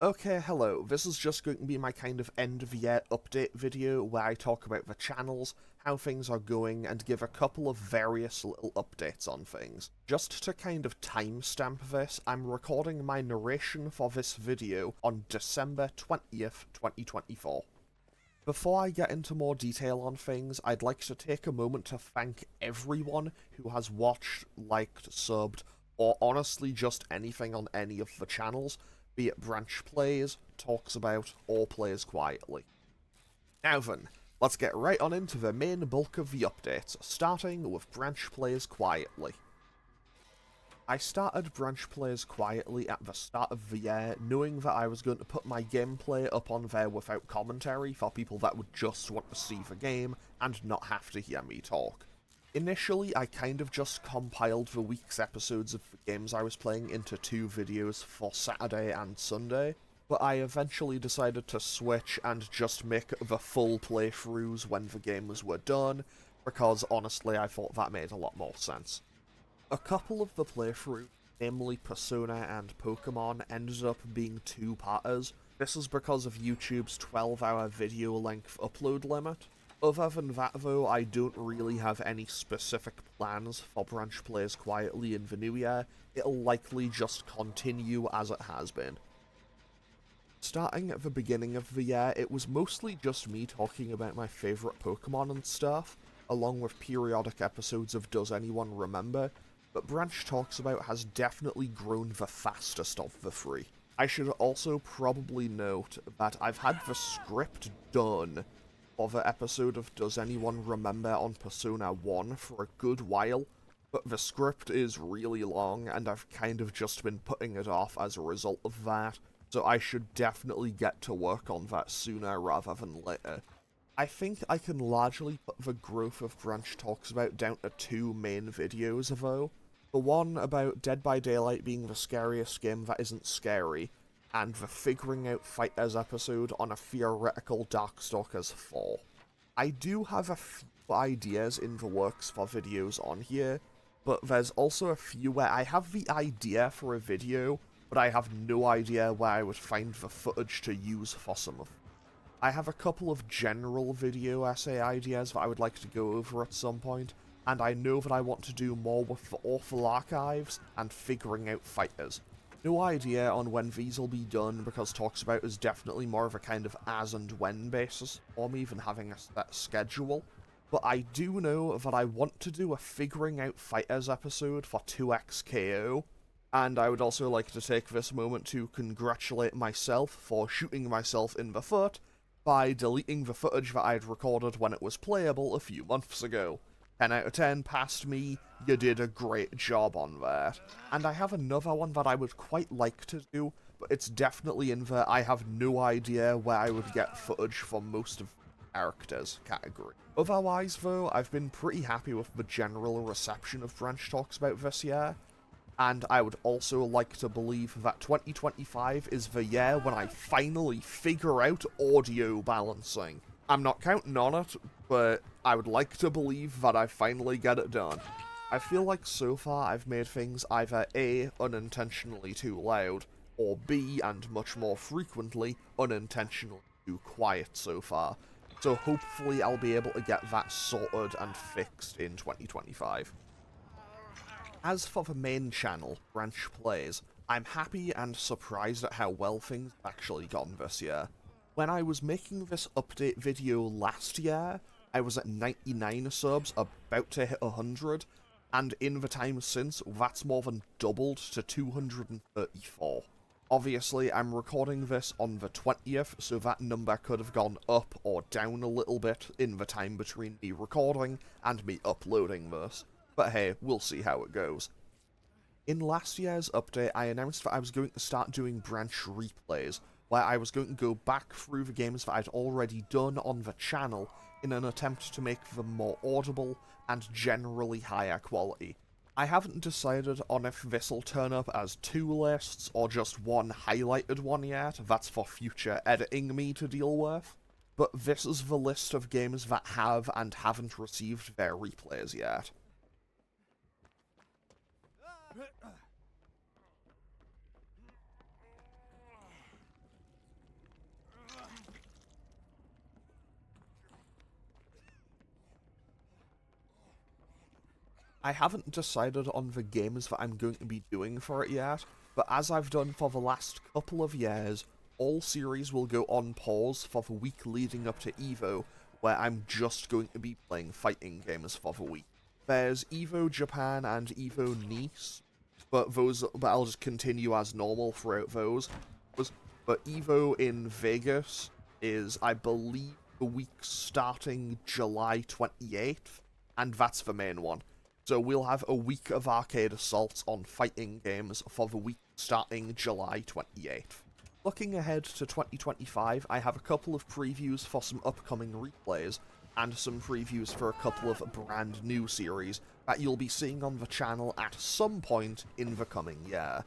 Okay, hello. This is just going to be my kind of end of year update video where I talk about the channels, how things are going, and give a couple of various little updates on things. Just to kind of timestamp this, I'm recording my narration for this video on December 20th, 2024. Before I get into more detail on things, I'd like to take a moment to thank everyone who has watched, liked, subbed, or honestly just anything on any of the channels, be it Branch Plays, Talks About, or Plays Quietly. Now then, let's get right on into the main bulk of the updates, starting with Branch Plays Quietly. I started Branch Plays Quietly at the start of the year, knowing that I was going to put my gameplay up on there without commentary for people that would just want to see the game and not have to hear me talk. Initially, I kind of just compiled the week's episodes of the games I was playing into two videos for Saturday and Sunday, but I eventually decided to switch and just make the full playthroughs when the games were done, because honestly I thought that made a lot more sense. A couple of the playthroughs, namely Persona and Pokemon, ended up being two-parters. This is because of YouTube's 12-hour video length upload limit. Other than that though, I don't really have any specific plans for Branch Plays Quietly in the new year. It'll likely just continue as it has been. Starting at the beginning of the year, it was mostly just me talking about my favourite Pokemon and stuff, along with periodic episodes of Does Anyone Remember, but Branch Talks About has definitely grown the fastest of the three. I should also probably note that I've had the script done for the episode of Does Anyone Remember on Persona 1 for a good while, but the script is really long and I've kind of just been putting it off as a result of that, so I should definitely get to work on that sooner rather than later. I think I can largely put the growth of Branch Talks About down to two main videos though. The one about Dead by Daylight being the scariest game that isn't scary, and the Figuring Out Fighters episode on a theoretical Darkstalkers 4. I do have a few ideas in the works for videos on here, but there's also a few where I have the idea for a video, but I have no idea where I would find the footage to use for some of them. I have a couple of general video essay ideas that I would like to go over at some point, and I know that I want to do more with the Awful Archives and Figuring Out Fighters. No idea on when these will be done, because Talks About is definitely more of a kind of as and when basis for me than having a set schedule. But I do know that I want to do a Figuring Out Fighters episode for 2XKO, and I would also like to take this moment to congratulate myself for shooting myself in the foot by deleting the footage that I'd recorded when it was playable a few months ago. 10 out of 10 past me, you did a great job on that. And I have another one that I would quite like to do, but it's definitely in the I have no idea where I would get footage for most of the characters category. Otherwise though, I've been pretty happy with the general reception of Branch Talks About this year, and I would also like to believe that 2025 is the year when I finally figure out audio balancing. I'm not counting on it, but I would like to believe that I finally get it done. I feel like so far I've made things either A, unintentionally too loud, or B, and much more frequently, unintentionally too quiet so far. So hopefully I'll be able to get that sorted and fixed in 2025. As for the main channel, Branch Plays, I'm happy and surprised at how well things have actually gone this year. When I was making this update video last year, I was at 99 subs, about to hit 100, and in the time since, that's more than doubled to 234. Obviously, I'm recording this on the 20th, so that number could have gone up or down a little bit in the time between me recording and me uploading this. But hey, we'll see how it goes. In last year's update, I announced that I was going to start doing branch replays, where I was going to go back through the games that I'd already done on the channel in an attempt to make them more audible and generally higher quality. I haven't decided on if this'll turn up as two lists or just one highlighted one yet, that's for future editing me to deal with, but this is the list of games that have and haven't received their replays yet. I haven't decided on the games that I'm going to be doing for it yet, but as I've done for the last couple of years, all series will go on pause for the week leading up to EVO, where I'm just going to be playing fighting games for the week. There's EVO Japan and EVO Nice, but I'll just continue as normal throughout those. But EVO in Vegas is, I believe, the week starting July 28th, and that's the main one. So we'll have a week of arcade assaults on fighting games for the week starting July 28th. Looking ahead to 2025, I have a couple of previews for some upcoming replays, and some previews for a couple of brand new series that you'll be seeing on the channel at some point in the coming year.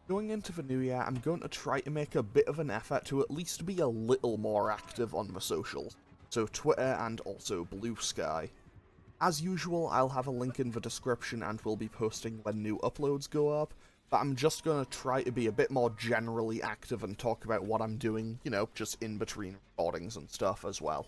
Going into the new year, I'm going to try to make a bit of an effort to at least be a little more active on the socials, so Twitter and also Blue Sky. As usual, I'll have a link in the description and will be posting when new uploads go up, but I'm just going to try to be a bit more generally active and talk about what I'm doing, you know, just in between recordings and stuff as well.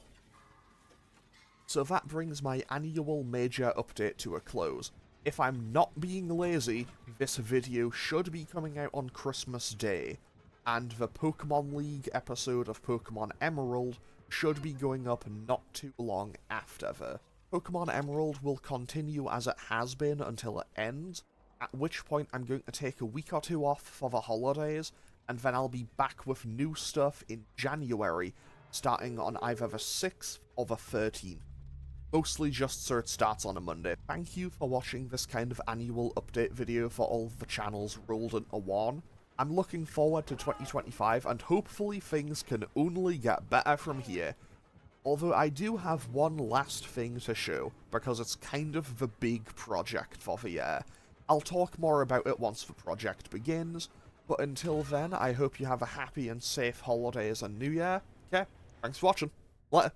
So that brings my annual major update to a close. If I'm not being lazy, this video should be coming out on Christmas Day, and the Pokemon League episode of Pokemon Emerald should be going up not too long after the. Pokemon Emerald will continue as it has been until it ends, at which point I'm going to take a week or two off for the holidays, and then I'll be back with new stuff in January, starting on either the 6th or the 13th. Mostly just so it starts on a Monday. Thank you for watching this kind of annual update video for all the channels rolled into one. I'm looking forward to 2025 and hopefully things can only get better from here. Although I do have one last thing to show, because it's kind of the big project for the year. I'll talk more about it once the project begins, but until then I hope you have a happy and safe holidays and New Year. Okay, thanks for watching. Later.